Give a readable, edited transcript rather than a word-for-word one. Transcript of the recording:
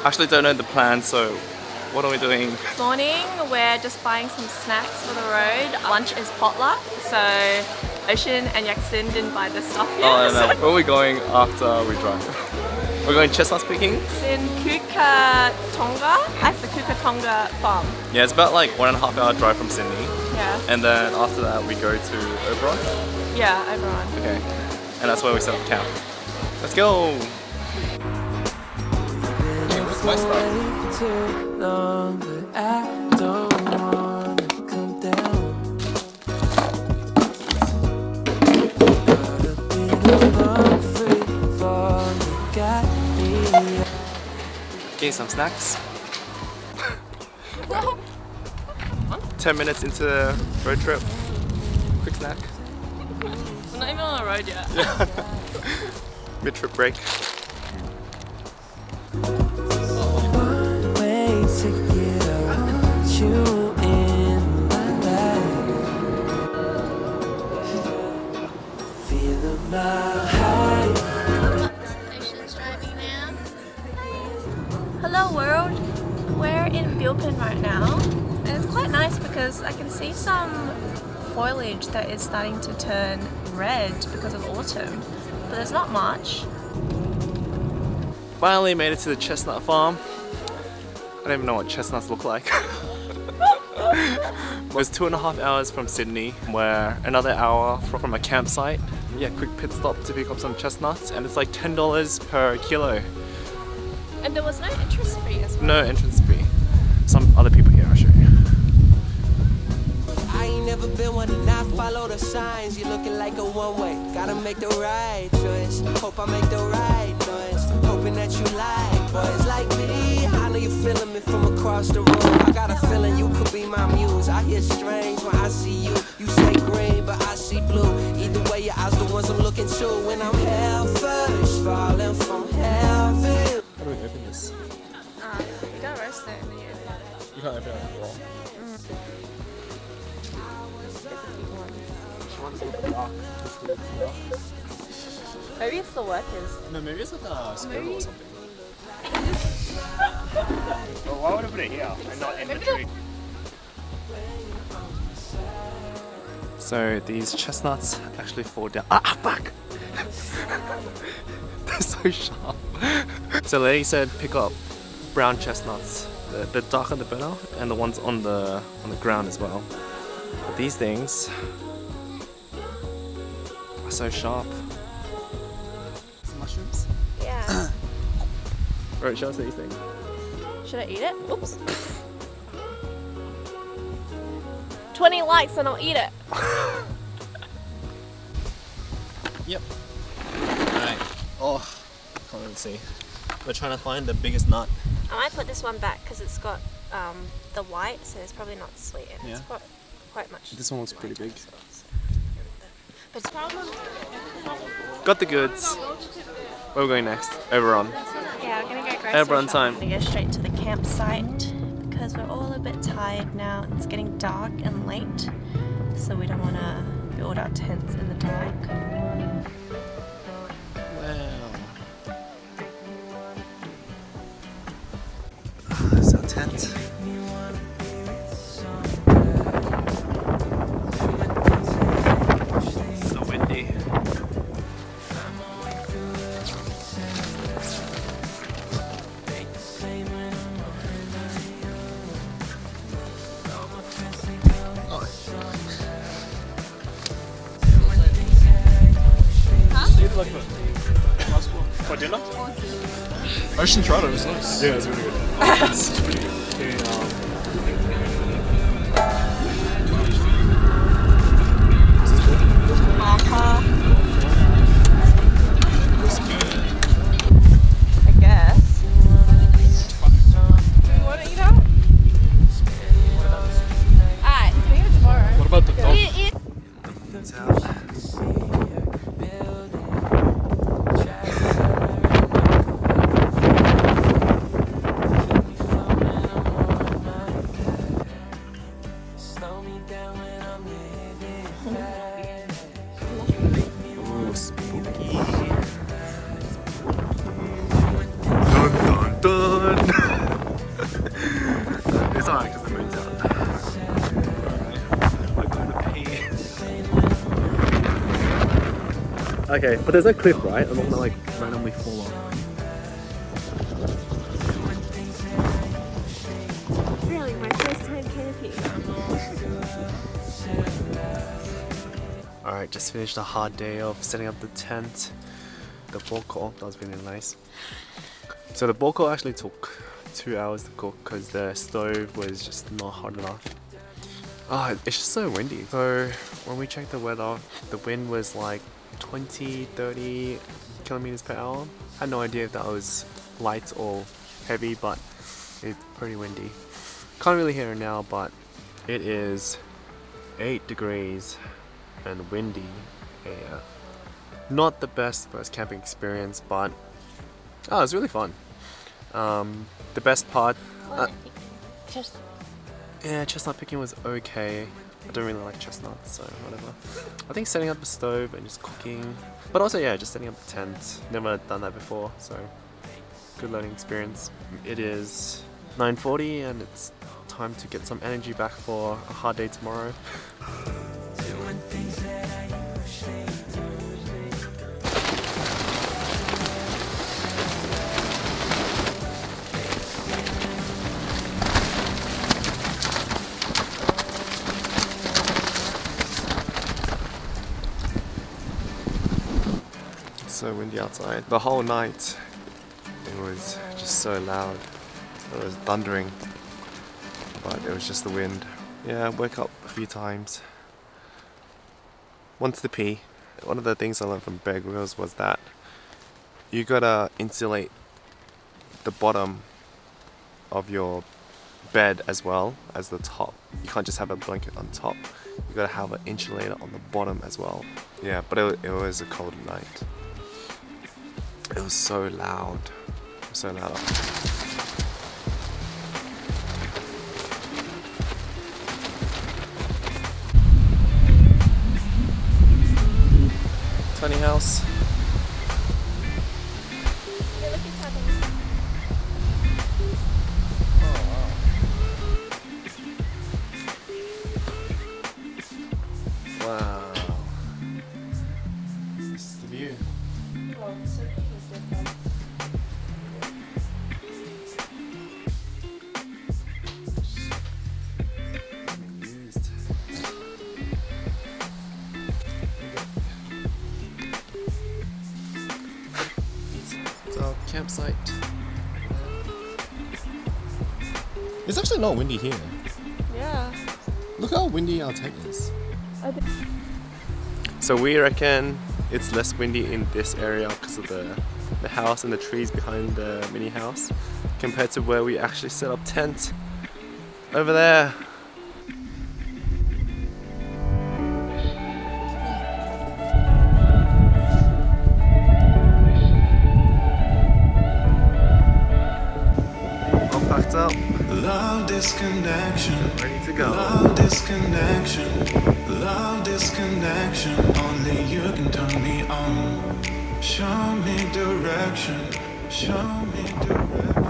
Actually don't know the plan, so what are we doing? This morning we're just buying some snacks for the road. Lunch is potluck, so Ocean and Yaxin didn't buy this stuff yet. Oh no, where are we going after we drive? We're going chestnut picking? It's in Kukatonga. That's the Kukatonga farm. Yeah, it's about like 1.5 hour drive from Sydney. Yeah. And then after that we go to Oberon. Yeah, Oberon. Okay. And that's where we set up camp. Let's go! Okay, what's my stuff? Too long, but I don't wanna come down. Gotta be alone, free fall, you got me. Getting some snacks. 10 minutes into the road trip. Quick snack. We're not even on the road yet. Mid-trip break. One way to get out, you in my life. Feeling my high. Ocean's driving now. Hello world. We're in Bilpin right now. And it's quite nice because I can see some foliage that is starting to turn red because of autumn. But there's not much. Finally made it to the chestnut farm. I don't even know what chestnuts look like. It was 2.5 hours from Sydney. We're another hour from a campsite. Yeah, quick pit stop to pick up some chestnuts, and it's like $10 per kilo. And there was no entrance fee as well. No entrance fee. Some other people here, I'll show you. I ain't never been one to not follow the signs. You're looking like a one-way. Gotta make the right choice. Hope I make the right noise. Hoping that you like boys like me. I know you're feeling me from across the room. I got a feeling you could be my muse. I hear strange when I see you. You say green, but I see blue. Either way, your eyes the ones I'm looking to. When I'm hell first, falling from heaven. How do we open this? You gotta roast it. You can't open it raw. Maybe it's the workers. No, maybe it's like a squirrel or something. Well, why would I put it here and not in the tree? So these chestnuts actually fall down. Ah, fuck! They're so sharp. So the lady said pick up brown chestnuts. The darker the better, and the ones on the ground as well. But these things are so sharp. Some mushrooms? Yeah. Alright, show us these things. Should I eat it? Oops. 20 likes and I'll eat it. Yep. Alright. Oh, can't really see. We're trying to find the biggest nut. I might put this one back because it's got the white, so it's probably not sweet. And Yeah. It's got quite much. This one looks pretty big. But it's probably. Got the goods. Where are we going next? Oberon. Yeah, we're gonna go grocery Oberon shopping. time. We're gonna go straight to the campsite because we're all a bit tired now. It's getting dark and late, so we don't want to build our tents in the dark. Wow. That's our tent. So windy. For dinner? Ocean Toronto was nice. Yeah, it's really good. It's pretty good. I guess. Do you want to eat out? Alright, maybe tomorrow. What about the dog? Eat. It's out. Okay, but there's no cliff, right? I'm not gonna like randomly fall off. Really, my first time camping. Alright, just finished a hard day of setting up the tent. The boko, that was really nice. So the boko actually took 2 hours to cook because the stove was just not hot enough. It's just so windy. So when we checked the weather, the wind was like 20, 30 kilometers per hour. I had no idea if that was light or heavy, but it's pretty windy. Can't really hear it now, but it is 8 degrees and windy. Yeah. Not the best first camping experience, but it's really fun. The best part, yeah, chestnut picking was okay. I don't really like chestnuts, so whatever. I think setting up the stove and just cooking, but also yeah, just setting up the tent. Never done that before, so good learning experience. It is 9:40 and it's time to get some energy back for a hard day tomorrow. So windy outside. The whole night it was just so loud. It was thundering, but it was just the wind. Yeah, I woke up a few times. Once to pee. One of the things I learned from Bear Grylls was that you gotta insulate the bottom of your bed as well as the top. You can't just have a blanket on top. You gotta have an insulator on the bottom as well. Yeah, but it was a cold night. It was so loud. So loud. Tiny house. Wow. This is the view. It's our campsite. It's actually not windy here. Yeah. Look how windy our tent is. So we reckon it's less windy in this area because of the house and the trees behind the mini house compared to where we actually set up tent over there. All packed up. Love disconnection, Ready to go. love disconnection, love disconnection. Only you can turn me on. Show me direction, show me direction.